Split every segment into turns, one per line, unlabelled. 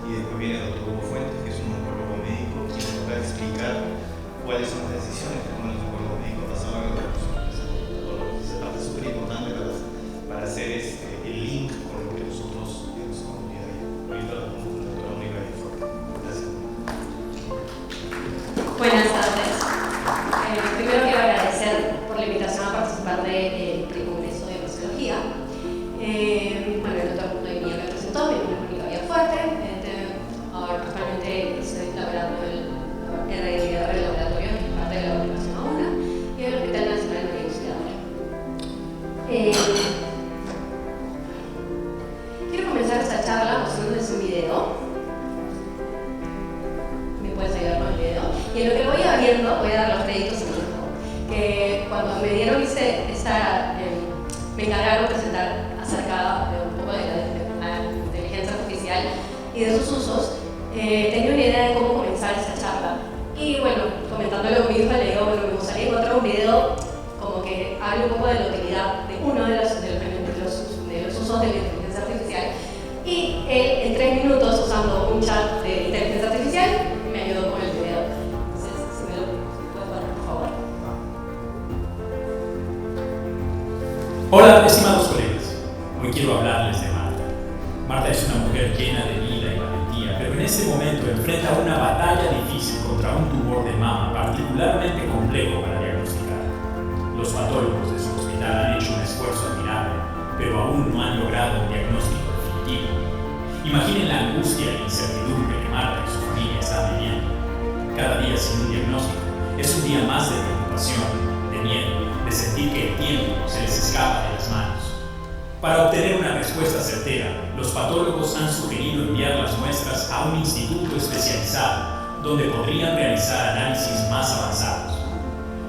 y después viene el doctor Hugo Fuentes, que es un oncólogo médico, quien nos va a explicar cuáles son las decisiones que toman los oncólogos médicos basadas en los recursos. Esa parte es súper importante para hacer el link con lo que nosotros vemos en la comunidad. Ahorita la doctora Mónica Fuerte. Gracias.
Buenas tardes. Primero quiero agradecer por la invitación a participar del Congreso de Neurocirugía. Bueno, el doctor Noemí me presentó, mi nombre es Mónica Fuerte. Ahora actualmente estoy laborando en el laboratorio, que es parte de la Organización AUNA, y en el Hospital Nacional de Auxiliadora. Quiero comenzar esta charla mostrándoles un video. ¿Me puedes ayudar con el video? Y en lo que lo voy abriendo, voy a dar los créditos a mi hijo, que cuando me dieron me encargaron de presentar acerca de un poco de la inteligencia artificial y de sus usos, tenía una idea de cómo comenzar esta charla. Y bueno, comentándolo con mi hija, le digo, bueno, me gustaría encontrar un video como que hable un poco de la utilidad de uno de los usos de la inteligencia artificial. Y él, en 3 minutos, usando un chat de inteligencia artificial, me ayudó con el video. Entonces, si me lo puedes poner, por favor.
Hola, estimados colegas. Hoy quiero hablarles de Marta. Marta es una mujer llena de vida y valentía, pero en este momento enfrenta una batalla difícil contra un tumor de mama particularmente complejo para diagnosticar. Los patólogos de su hospital han hecho un esfuerzo admirable, pero aún no han logrado un diagnóstico definitivo. Imaginen la angustia e incertidumbre que Marta y su familia están viviendo. Cada día sin un diagnóstico es un día más de preocupación, de miedo, de sentir que el tiempo se les escapa de las manos. Para obtener una respuesta certera, los patólogos han sugerido enviar las muestras a un instituto especializado donde podrían realizar análisis más avanzados.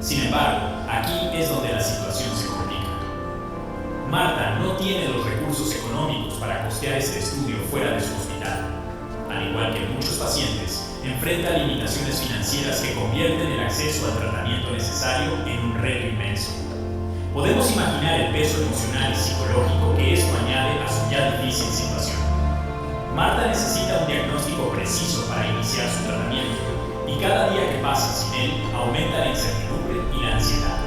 Sin embargo, aquí es donde la situación se complica. Marta no tiene los recursos económicos para costear este estudio fuera de su hospital. Al igual que muchos pacientes, enfrenta limitaciones financieras que convierten el acceso al tratamiento necesario en un reto inmenso. Podemos imaginar el peso emocional y psicológico que esto añade a su ya difícil situación. Marta necesita un diagnóstico preciso para iniciar su tratamiento, y cada día que pasa sin él aumenta la incertidumbre y la ansiedad.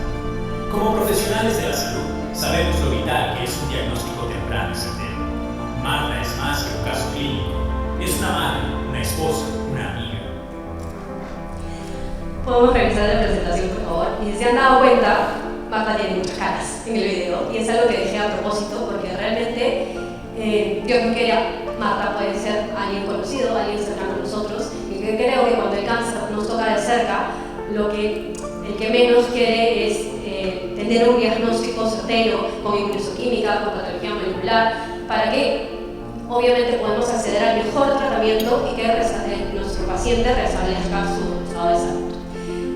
Como profesionales de la salud, sabemos lo vital que es un diagnóstico temprano y certero. Marta es más que un caso clínico, es una madre, una esposa, una amiga.
Podemos revisar la presentación, por favor. Y si se han dado cuenta, Marta tiene muchas caras en el video, y es algo que dejé a propósito porque realmente yo creo que Marta puede ser alguien conocido, alguien cercano a nosotros, y que creo que cuando el cáncer nos toca de cerca, el que menos quiere es tener un diagnóstico certero con inmunohistoquímica, con patología molecular, para que obviamente podamos acceder al mejor tratamiento y que nuestro paciente restablezca su estado de salud,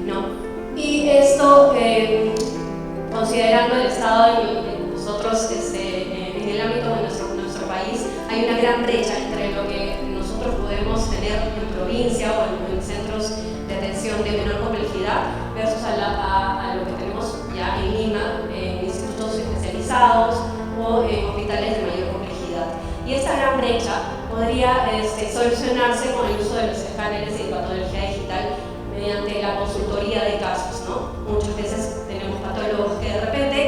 ¿no? Y esto, considerando el estado de nosotros en el ámbito de nuestro país, hay una gran brecha entre lo que nosotros podemos tener en provincia o en centros de atención de menor complejidad versus a lo que tenemos ya en Lima, en institutos especializados o en hospitales de mayor complejidad. Y esta gran brecha podría solucionarse con el uso de los escáneres de patología digital mediante la consultoría de casos, ¿no? Muchas veces tenemos patólogos que de repente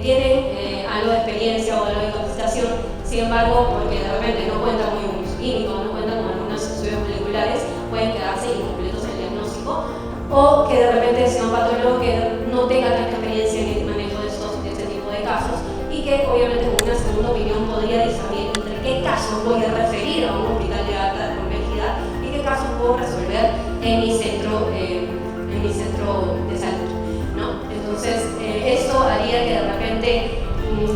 tienen algo de experiencia o algo de capacitación, sin embargo, porque de repente no cuentan con inmunohistoquímica, no cuentan con algunos estudios moleculares, pueden quedarse incompletos en el diagnóstico, o que de repente sea un patólogo que no tenga tanta experiencia en el manejo de este tipo de casos, y que obviamente con una segunda opinión podría discernir entre qué casos voy a referir a un hospital de alta complejidad y qué casos puedo resolver en mi centro de salud, ¿no? Entonces, esto haría que de repente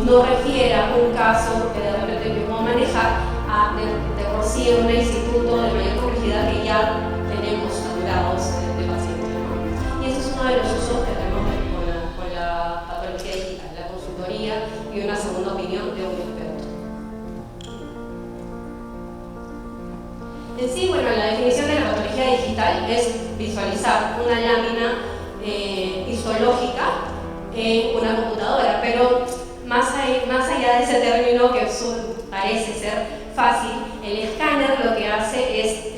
no refiera un caso que de repente yo puedo manejar de por sí en un instituto de mayor complejidad que ya tenemos saturados de pacientes, ¿no? Y eso es uno de los usos que tenemos con la patología digital, la consultoría y una segunda opinión de un experto. En sí, bueno, la definición de la patología digital es visualizar una lámina histológica en una computadora, pero más allá de ese término que parece ser fácil, el escáner lo que hace es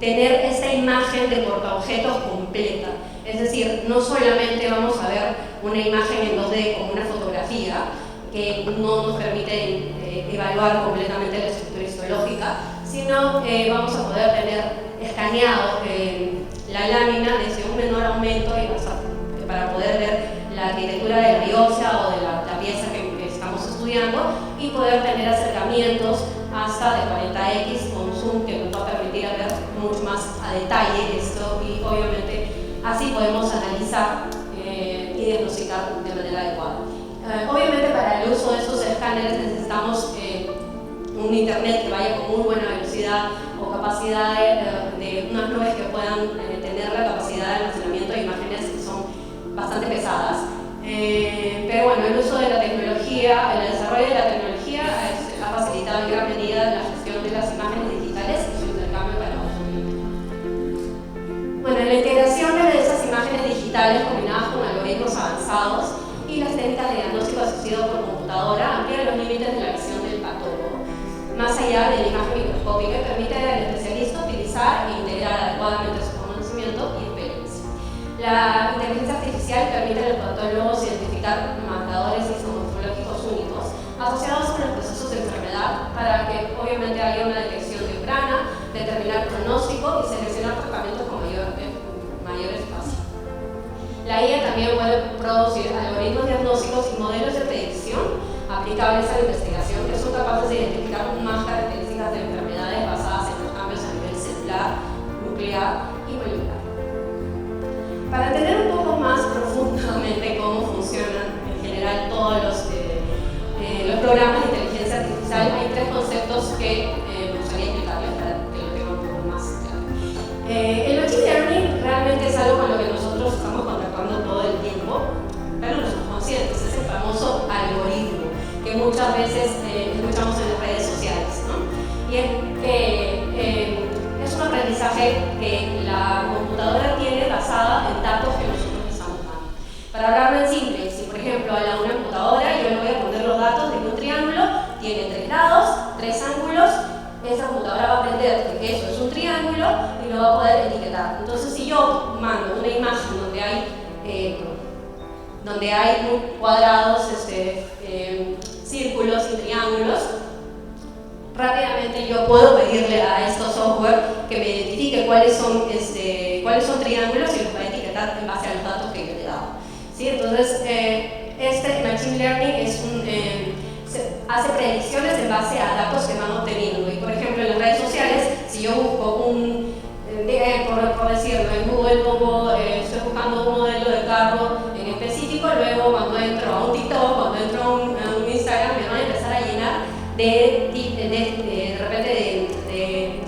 tener esta imagen de portaobjetos completa. Es decir, no solamente vamos a ver una imagen en 2D como una fotografía, que no nos permite evaluar completamente la estructura histológica, sino vamos a poder tener escaneado la lámina desde un menor aumento y para poder ver la arquitectura de la biopsia o de la pieza que estamos estudiando y poder tener acercamientos hasta de 40x con zoom que nos va a permitir ver mucho más a detalle esto y obviamente así podemos analizar y diagnosticar de manera adecuada. Obviamente para el uso de estos escáneres necesitamos un internet que vaya con muy buena velocidad o capacidad de unas nubes que puedan tener la capacidad de almacenamiento de imágenes que son bastante pesadas. Pero bueno, el uso de la tecnología, el desarrollo de la tecnología ha facilitado en gran medida la gestión de las imágenes digitales y su intercambio para uso. Bueno, la integración de esas imágenes digitales combinadas con algoritmos avanzados y las técnicas de diagnóstico asistido por computadora amplían los límites de la visión del patólogo, más allá de la imagen microscópica y permite al especialista utilizar e integrar adecuadamente su conocimiento y experiencia. La inteligencia artificial permite a los patólogos identificar marcadores histopatológicos únicos asociados con los procesos de enfermedad para que obviamente haya una detección temprana, determinar pronóstico y seleccionar tratamientos con mayor espacio. La IA también puede producir algoritmos diagnósticos y modelos de predicción aplicables a la investigación que son capaces de identificar más características de enfermedades basadas en los cambios a nivel celular, nuclear y molecular. Para entender un poco más profundamente cómo funcionan en general todos los programas de inteligencia artificial, hay tres conceptos que me gustaría explicarles para que lo tengan un poco más claro. El machine learning realmente es algo con lo que nosotros estamos contactando todo el tiempo, pero no somos conscientes, es el famoso algoritmo que muchas veces escuchamos en las redes sociales, ¿no? Y es que es un aprendizaje que la computadora tiene basada en datos que nosotros estamos dando. Para hablarlo en simple, si por ejemplo a una computadora yo le voy a poner los datos de que un triángulo tiene 3 lados, 3 ángulos, esa computadora va a aprender que eso es un triángulo y lo va a poder etiquetar. Entonces si yo mando una imagen donde hay cuadrados, círculos y triángulos, rápidamente yo puedo pedirle a estos software que me identifique cuáles son triángulos y los va a etiquetar en base a los datos que yo le he dado. ¿Sí? Entonces, este Machine Learning hace predicciones en base a datos que van obteniendo. Y por ejemplo, en las redes sociales, si yo busco por decirlo, en Google estoy buscando un modelo de carro en específico, luego cuando entro a un TikTok, cuando entro a un Instagram, me van a empezar a llenar de repente de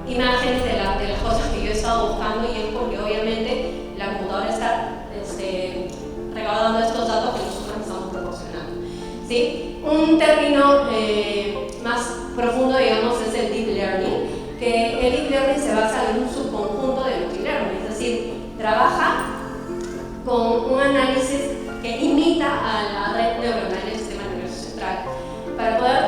imágenes de las cosas que yo he estado buscando, y es porque obviamente la computadora está recaudando estos datos que nosotros estamos proporcionando. ¿Sí? Un término más profundo, digamos, es el Deep Learning, que el Deep Learning se basa en un subconjunto de Machine Learning, es decir, trabaja con un análisis que imita a la red neuronal del sistema nervioso central. Para poder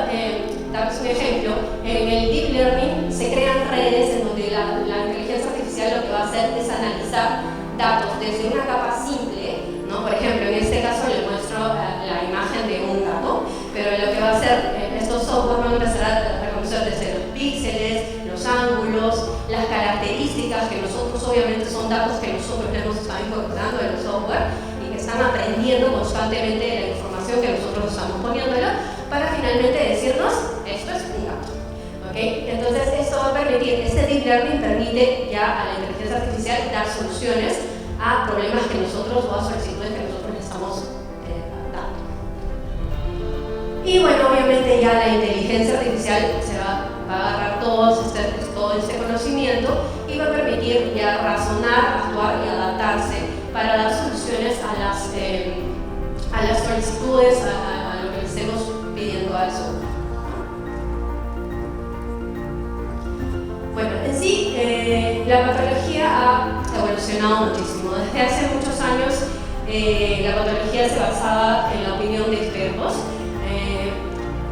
darles un ejemplo, en el Deep Learning se crean redes en donde la inteligencia artificial lo que va a hacer es analizar datos desde una capa simple, ¿no? Por ejemplo, en este caso le muestro la imagen de un gato, pero lo que va a hacer estos software van a empezar a reconocer desde los píxeles, los ángulos, las características que nosotros, obviamente son datos que nosotros hemos estado incorporando en el software y que están aprendiendo constantemente de la información que nosotros estamos poniéndolo para finalmente decirnos, esto es un gato. ¿Okay? Entonces esto va a permitir, este Deep Learning permite ya a la inteligencia artificial dar soluciones a problemas que nosotros o a solicitudes que nosotros le estamos dando. Y bueno, obviamente ya la inteligencia artificial se va a agarrar todo este conocimiento y va a permitir ya razonar, actuar y adaptarse para dar soluciones a las solicitudes, a lo que le estemos pidiendo al software. Bueno, en sí, la patología ha evolucionado muchísimo. Desde hace muchos años, la patología se basaba en la opinión de expertos,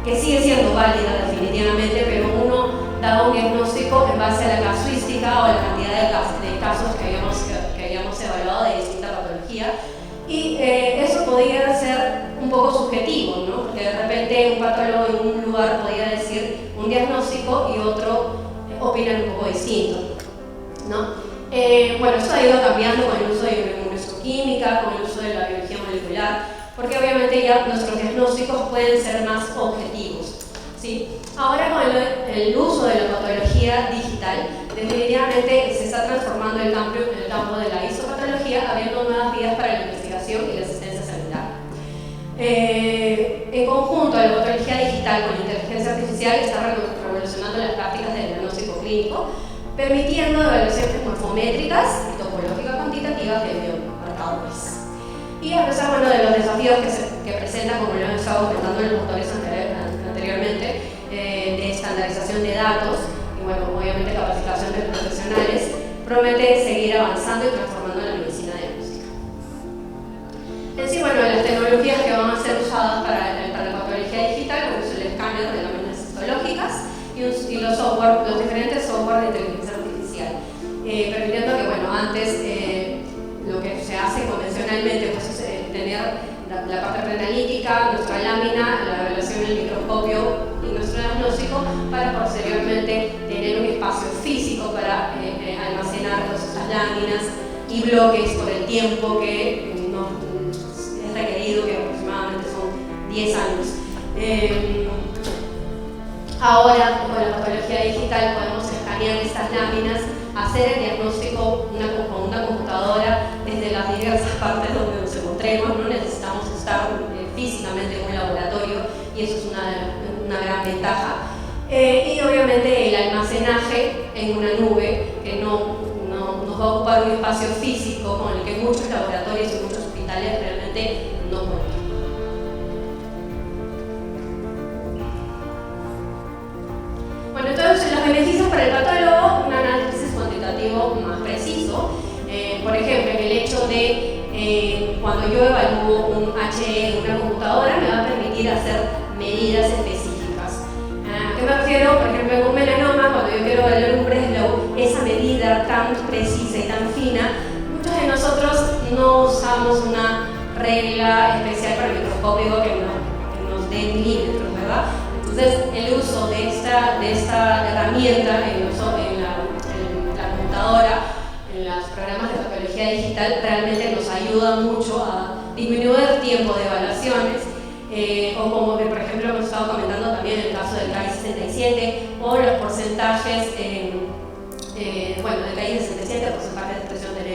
que sigue siendo válida definitivamente, pero uno daba un diagnóstico en base a la casuística o la cantidad de casos que habíamos evaluado de distinta patología. Y eso podía ser un poco subjetivo, ¿no? Porque de repente un patólogo en un lugar podía decir un diagnóstico y otro opinar un poco distinto, ¿no? Bueno, esto ha ido cambiando con el uso de inmunohistoquímica, con el uso de la biología molecular, porque obviamente ya nuestros diagnósticos pueden ser más objetivos, ¿sí? Ahora con el uso de la patología digital, definitivamente se está transformando el campo de la histopatología, abriendo nuevas vías para la investigación y la asistencia sanitaria. En conjunto, la patología digital con la inteligencia artificial está revolucionando las prácticas del diagnóstico clínico, permitiendo evaluaciones morfométricas y topológicas cuantitativas de biomarcadores. Y a pesar, bueno, de los desafíos que presenta, como lo hemos estado comentando en los motores anteriormente, de estandarización de datos y, bueno, obviamente capacitación de profesionales, promete seguir avanzando y transformando la medicina diagnóstica. En sí, bueno, las tecnologías que van a ser usadas para la patología digital, como es el escáner de láminas histológicas y los diferentes software de inteligencia artificial, permitiendo que, bueno, antes lo que se hace convencionalmente pues, es tener la parte preanalítica, nuestra lámina, la evaluación en el microscopio y nuestro diagnóstico, para posteriormente tener un espacio físico para almacenar todas estas láminas y bloques por el tiempo que es requerido, que aproximadamente son 10 años. Ahora, con la patología digital, podemos escanear estas láminas, hacer el diagnóstico con una computadora desde las diversas partes donde nos encontremos. No necesitamos estar físicamente en un laboratorio, y eso es una gran ventaja. Y obviamente el almacenaje en una nube que no nos va a ocupar un espacio físico con el que muchos laboratorios y muchos hospitales realmente no cuentan. Bueno, entonces los beneficios para el patólogo, un análisis cuantitativo más preciso. Por ejemplo, el hecho de cuando yo evalúo un HE en una computadora me va a permitir hacer medidas específicas. ¿A qué me refiero? Por ejemplo, en un melanoma, cuando yo quiero evaluar un Breslow, esa medida tan precisa y tan fina, muchos de nosotros no usamos una regla especial para el microscópico que nos dé milímetros, ¿verdad? Entonces, el uso de esta herramienta en la computadora, en los programas de patología digital, realmente nos ayuda mucho a disminuir el tiempo de evaluaciones, o como que, por ejemplo, hemos estado comentando también el caso del KI67, o los porcentajes, del KI67, porcentaje de expresión del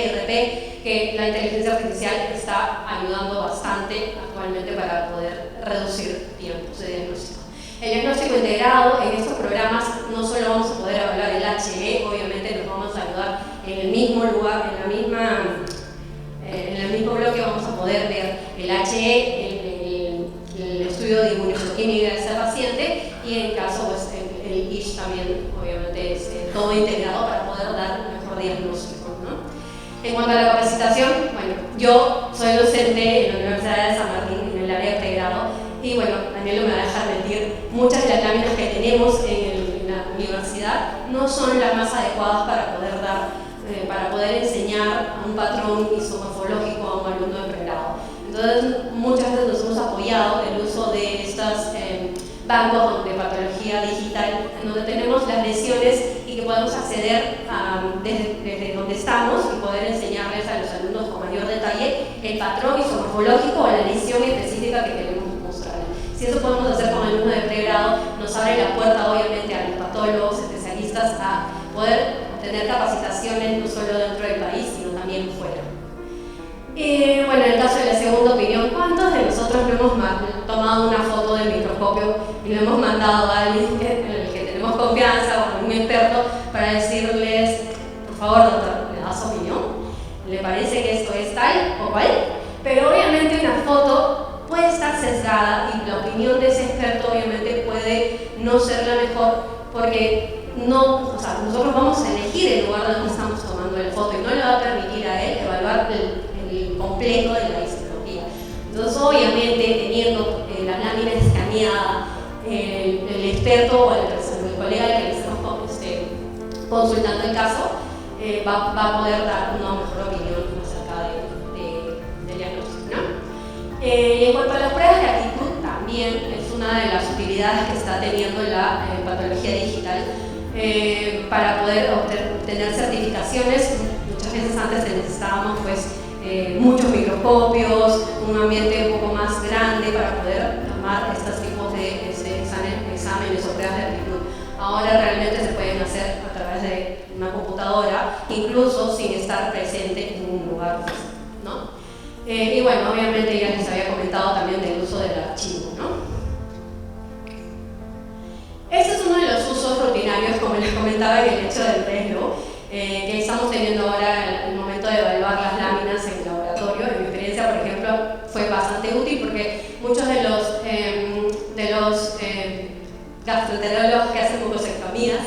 RP, que la inteligencia artificial está ayudando bastante actualmente para poder reducir tiempos de diagnóstico. El diagnóstico integrado en estos programas no solo vamos a poder evaluar el HE, obviamente nos vamos a ayudar en el mismo lugar, en el mismo bloque vamos a poder ver el HE, el estudio de inmunohistoquímica de ese paciente, y en caso pues el ISH también, obviamente es todo integrado para poder dar un mejor diagnóstico, ¿no? En cuanto a la capacitación, bueno, yo soy docente en la Universidad de San Martín en el área de pregrado. Y bueno, Daniel me va a dejar mentir, muchas de las láminas que tenemos en la universidad no son las más adecuadas para poder enseñar a un patrón isomorfológico a un alumno de pregrado. Entonces, muchas veces nos hemos apoyado en el uso de estos bancos de patología digital, en donde tenemos las lesiones y que podemos acceder desde donde estamos y poder enseñarles a los alumnos con mayor detalle el patrón isomorfológico o la lesión específica que queremos mostrar. Si eso podemos hacer con alumnos de pregrado, nos abre la puerta obviamente a los patólogos, especialistas, a poder tener capacitaciones no solo dentro del país, sino también fuera. Bueno, en el caso de la segunda opinión, ¿cuántos de nosotros no hemos tomado una foto del microscopio y lo hemos mandado a alguien en el que tenemos confianza o a un experto para decirles, por favor, doctor, ¿me das opinión? ¿Le parece que esto es tal o cual? Pero obviamente una foto puede estar sesgada y la opinión de ese experto obviamente puede no ser la mejor, porque nosotros vamos a elegir el lugar donde estamos tomando la foto y no le va a permitir a él evaluar el complejo de la histología. Entonces, obviamente, teniendo la lámina escaneada, el experto o el colega que consultando el caso, va a poder dar una mejor opinión acerca del diagnóstico, ¿no? Y en cuanto a las pruebas de actitud, también es una de las utilidades que está teniendo la patología digital para poder obtener certificaciones. Muchas veces antes necesitábamos pues, muchos microscopios, un ambiente un poco más grande para poder tomar estos tipos de exámenes o pruebas de actitud. Ahora realmente se pueden hacer a través de una computadora, incluso sin estar presente en un lugar físico, ¿no? Y bueno, obviamente ya les había comentado también del uso del archivo, ¿no? Este es uno de los usos rutinarios, como les comentaba, en el hecho del preslo, que estamos teniendo ahora en el momento de evaluar las láminas en el laboratorio. En mi experiencia, por ejemplo, fue bastante útil porque muchos de los gastroenterólogos que hacen mucosectomías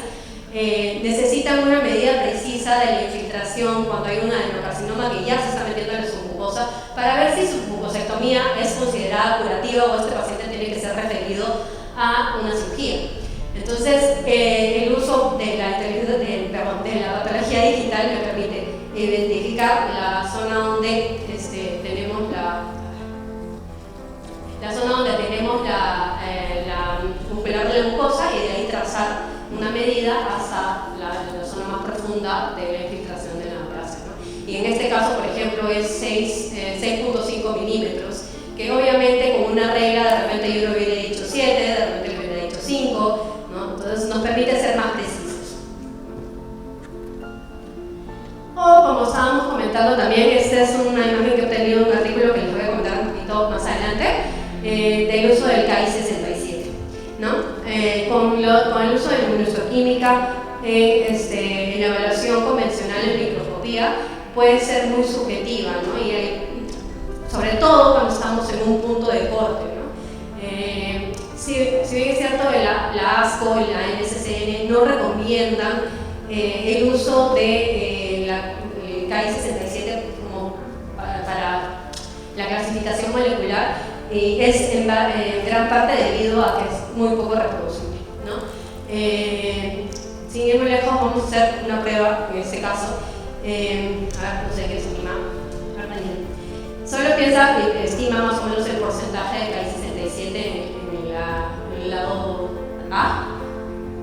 necesitan una medida precisa de la infiltración cuando hay un adenocarcinoma que ya se está metiendo en su mucosa para ver si su mucosectomía es considerada curativa o este paciente tiene que ser referido a una cirugía. Entonces, el uso de la patología digital me permite identificar la zona donde tenemos un pelar de la mucosa y de ahí trazar una medida hasta la zona más profunda de la infiltración de la neoplasia, ¿no? Y en este caso, por ejemplo, es 6.5 milímetros, que obviamente con una regla de repente yo lo hubiera dicho 7, de repente lo hubiera dicho 5, ¿no? Entonces nos permite ser más precisos. O como estábamos comentando también, esta es una imagen que he obtenido en un artículo que les voy a comentar un poquito más adelante, del uso del Ki-67, ¿no? Con el uso de la inmunohistoquímica en la evaluación convencional en microscopía puede ser muy subjetiva, ¿no? Y sobre todo cuando estamos en un punto de corte, ¿no? Si bien es cierto que la ASCO y la NCCN no recomiendan el uso de Ki-67 como para la clasificación molecular, es en gran parte debido a que es muy poco reproducible, ¿no? Sin ir muy lejos, vamos a hacer una prueba en este caso. A ver, no sé qué es estima. Solo estima más o menos el porcentaje de Ki-67 en el lado A,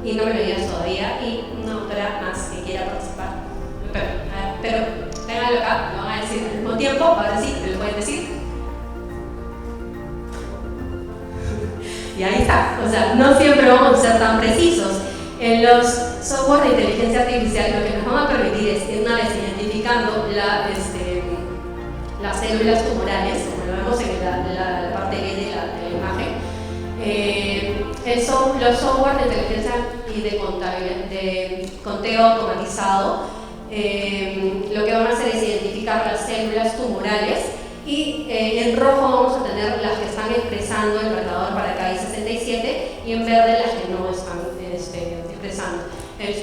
y no me lo digas todavía, y una autora más que quiera participar. Pero ténganlo acá, lo van a decir al mismo tiempo, ahora sí, me lo pueden decir. Y ahí está, o sea, no siempre vamos a ser tan precisos. En los software de inteligencia artificial lo que nos van a permitir es, una vez identificando las células tumorales, como lo vemos en la parte B de la imagen, los software de inteligencia y de conteo automatizado, lo que van a hacer es identificar las células tumorales y en rojo vamos a tener las que están expresando el marcador para Ki-67 y en verde las que no están expresando.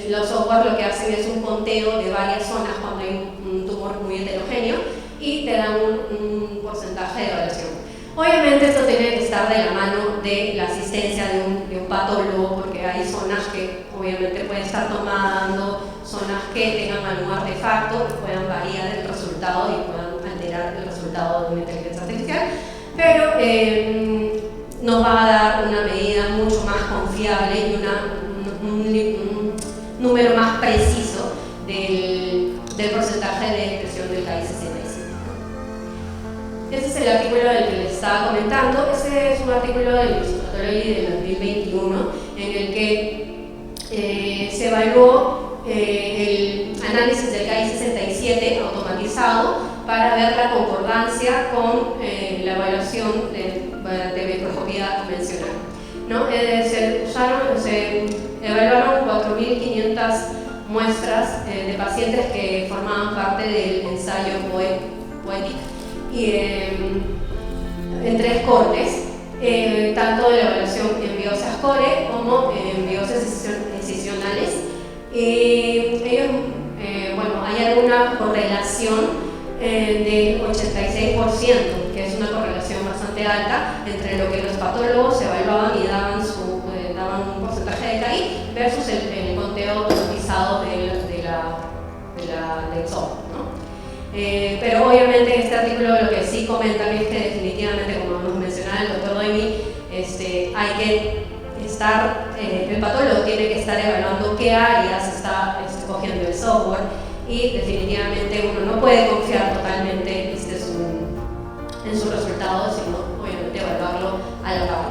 Los software lo que hacen es un conteo de varias zonas cuando hay un tumor muy heterogéneo y te dan un porcentaje de evaluación. Obviamente esto tiene que estar de la mano de la asistencia de un patólogo, porque hay zonas que obviamente pueden estar tomando, zonas que tengan algún artefacto y puedan variar el resultado y puedan alterar el resultado de una inteligencia artificial, pero nos va a dar una medida mucho más confiable y un número más preciso del porcentaje de expresión del Ki-67. Este es el artículo del que les estaba comentando. Este es un artículo del Histopathology del 2021 en el que se evaluó el análisis del Ki-67 automatizado para ver la concordancia con la evaluación de microscopía convencional, ¿no? Se evaluaron 4.500 muestras de pacientes que formaban parte del ensayo POETIC y en 3 cortes, tanto de la evaluación en biopsias core como en biopsias excisionales. Ellos, hay alguna correlación del 86%, que es una correlación bastante alta entre lo que los patólogos evaluaban y daban un porcentaje de KI versus el conteo automatizado del del software, ¿no? Pero obviamente en este artículo lo que sí comentan es que definitivamente, como nos mencionaba el doctor Doimi, hay que estar, el patólogo tiene que estar evaluando qué áreas está cogiendo el software, y definitivamente uno no puede confiar totalmente en sus resultados, sino obviamente evaluarlo a la par,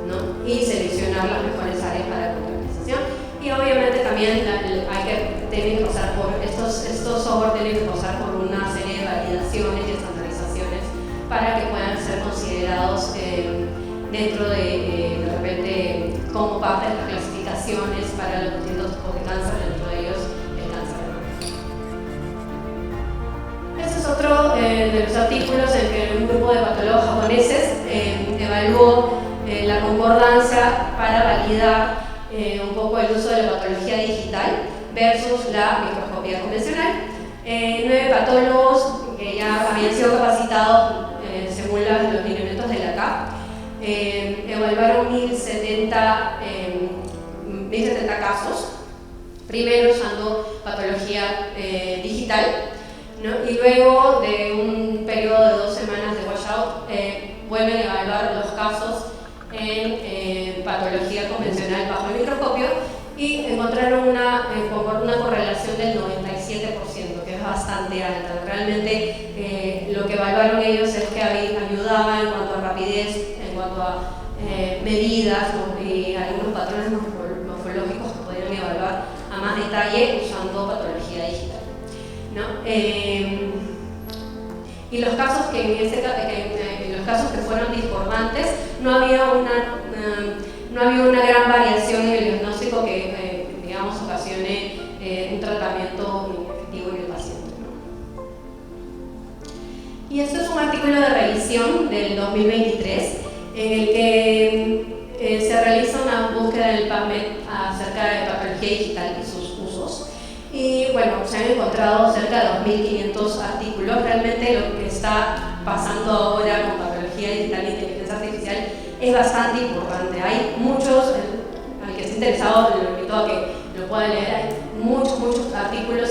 ¿no? Y seleccionar las mejores áreas para la contratación. Y obviamente también tienen que pasar por estos software tienen que pasar por una serie de validaciones y estandarizaciones para que puedan ser considerados dentro de repente como parte de las clasificaciones para los distintos tipos de cáncer, dentro de ellos el cáncer de mama. Este es otro de los artículos en que un grupo de patólogos japoneses evaluó la concordancia para validar un poco el uso de la patología digital versus la microscopía convencional. 9 patólogos que ya habían sido capacitados según los lineamientos de la CAP evaluaron 1070 casos, primero usando patología digital, ¿no? Y luego de un periodo de 2 semanas de washout vuelven a evaluar los casos en patología convencional bajo el microscopio y encontraron una correlación del 97%, que es bastante alta. Realmente lo que evaluaron ellos es que ayudaba en cuanto a rapidez, en cuanto a medidas, ¿no? Y algunos patrones morfológicos que podrían evaluar a más detalle usando patología digital, ¿no? Y los casos los casos que fueron discordantes, no había una gran variación en el diagnóstico que digamos ocasione un tratamiento efectivo en el paciente, ¿no? Y esto es un artículo de revisión del 2023 en el que se realiza una búsqueda en el PubMed acerca de patología digital y sus usos. Y bueno, se han encontrado cerca de 2.500 artículos. Realmente lo que está pasando ahora con patología digital e inteligencia artificial es bastante importante. Hay muchos, al que esté interesado, lo invito a que lo pueda leer, hay muchos artículos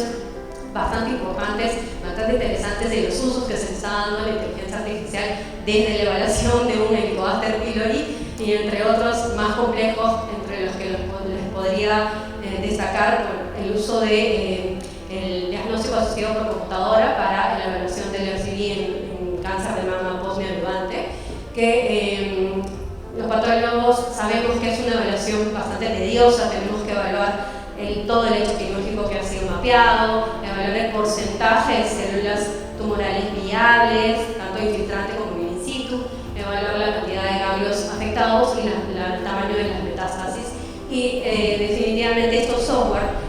bastante importantes, bastante interesantes de los usos que se está dando a la inteligencia artificial desde la evaluación de un Helicobacter pylori y entre otros más complejos, entre los que les podría destacar el uso de el diagnóstico asociado por computadora para la evaluación del LCD en cáncer de mama post-neoadjuvante, que los patólogos sabemos que es una evaluación bastante tediosa. Tenemos que evaluar todo el hecho quirúrgico que ha sido mapeado, evaluar el porcentaje de células tumorales viables, tanto infiltrante como in situ, evaluar la cantidad de ganglios afectados y el tamaño de las metástasis. Y definitivamente estos software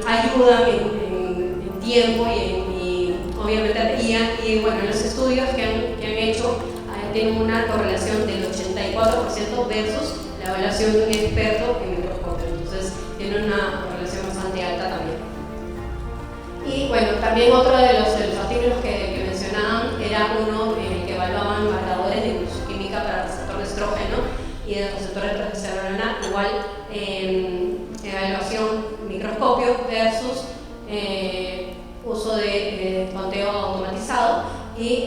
ayudan en tiempo y obviamente y bueno, los estudios que han hecho tienen una correlación del 84% versus la evaluación de un experto en microscopio. Entonces tiene una correlación bastante alta también. Y bueno, también otro de los artículos que mencionaban era uno en el que evaluaban marcadores de inmunoquímica para el receptor de estrógeno y del receptor de progesterona, igual evaluación microscopio versus uso de conteo automatizado, y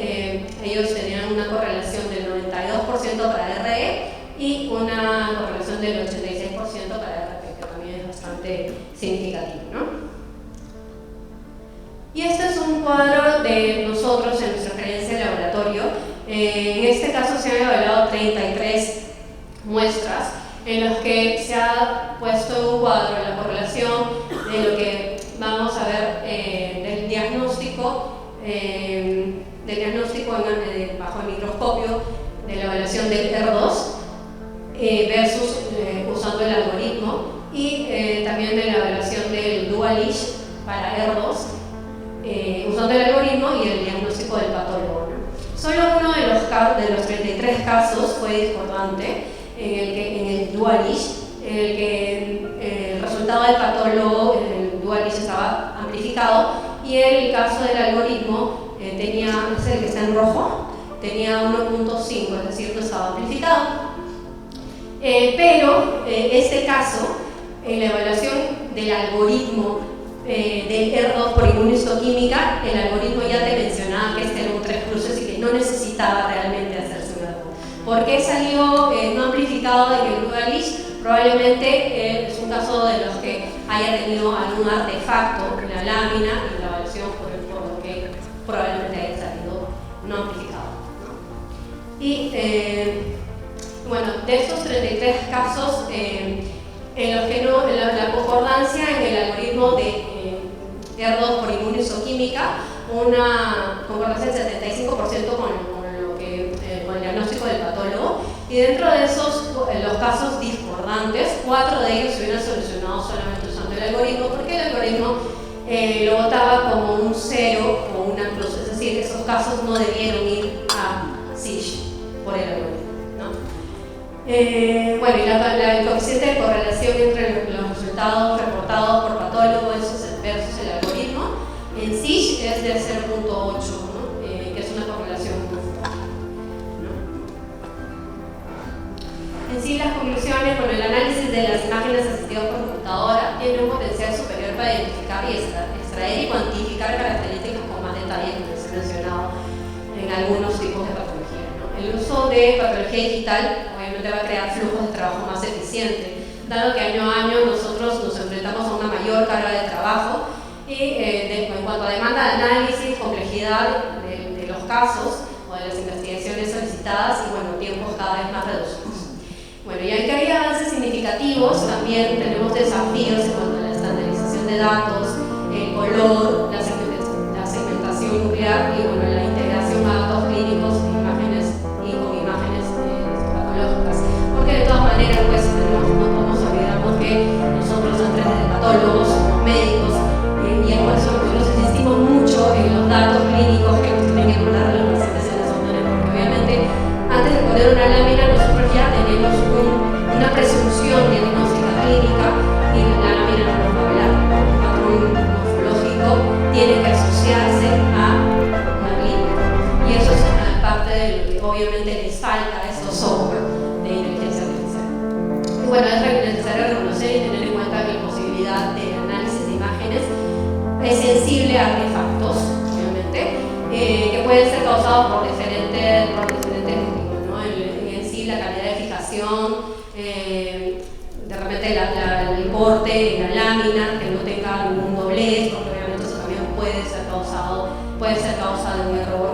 ellos tenían una correlación del 92% para RE y una correlación del 86% para RP, que también es bastante significativo, ¿no? Y este es un cuadro de nosotros en nuestra experiencia de laboratorio. En este caso se han evaluado 33 muestras en los que se ha puesto en un cuadro la correlación de lo que vamos a ver del diagnóstico bajo el microscopio, de la evaluación del R2 versus usando el algoritmo, y también de la evaluación del dual-ish para R2 usando el algoritmo y el diagnóstico del patólogo, ¿no? Solo uno de los 33 casos fue discordante en el dual-ish, en el que el resultado del patólogo en el dual-ish estaba amplificado, y el caso del algoritmo es el que está en rojo, tenía 1.5, es decir, no estaba amplificado. Pero este caso, en la evaluación del algoritmo del ER2 por inmunohistoquímica, el algoritmo ya te mencionaba que este era un 3 cruces y que no necesitaba realmente hacerse un ER2. ¿Por qué salió no amplificado en el Google-ish? Probablemente es un caso de los que haya tenido algún artefacto en la lámina y la evaluación por lo que probablemente haya salido no amplificado, ¿no? Y bueno, de estos 33 casos, en los que no, la concordancia en el algoritmo de ER2 por inmunohistoquímica, una concordancia del 75% con el diagnóstico del patólogo, y dentro de esos, los casos discordantes, 4 de ellos se hubieran solucionado solamente usando el algoritmo, porque el algoritmo lo votaba como un 0 o una cruz, es decir, esos casos no debieron ir a SISH por el algoritmo, ¿no? Bueno, y el coeficiente de correlación entre los resultados reportados por patólogo versus el algoritmo en SISH es de 0.8, ¿no? Que es una correlación muy fuerte, ¿no? En sí, las conclusiones, bueno, el análisis de las imágenes asistidas por computadora tiene un potencial superior para identificar y extraer y cuantificar características con más detalle, como se ha mencionado en algunos tipos de patología, ¿no? El uso de patología digital obviamente va a crear flujos de trabajo más eficientes, dado que año a año nosotros nos enfrentamos a una mayor carga de trabajo y en cuanto a demanda de análisis, complejidad de los casos o de las investigaciones solicitadas y bueno, tiempos cada vez más reducidos. Bueno, y aunque hay avances significativos, también tenemos desafíos en cuanto a la estandarización de datos, el color, la segmentación nuclear y bueno, la integración a datos clínicos, imágenes y con imágenes patológicas. Porque de todas maneras, pues no podemos olvidarnos que nosotros antes de patólogos, médicos, y es por eso nosotros insistimos mucho en los datos clínicos que nos tienen que mandar a los pacientes en esa manera, porque obviamente antes de poner una lámina nosotros ya tenemos una presunción diagnóstica clínica y la lámina no nos va a hablar. El patrón morfológico tiene que asociarse a una clínica y eso es parte de lo que obviamente les falta a estos software de inteligencia artificial. Y bueno, es necesario reconocer y tener en cuenta que la posibilidad de análisis de imágenes es sensible a artefactos, obviamente, que pueden ser causados por diferentes motivos, ¿no? En sí, la calidad de fijación, de repente el corte en la lámina, que no tenga ningún doblez, porque obviamente eso también puede ser causa de un error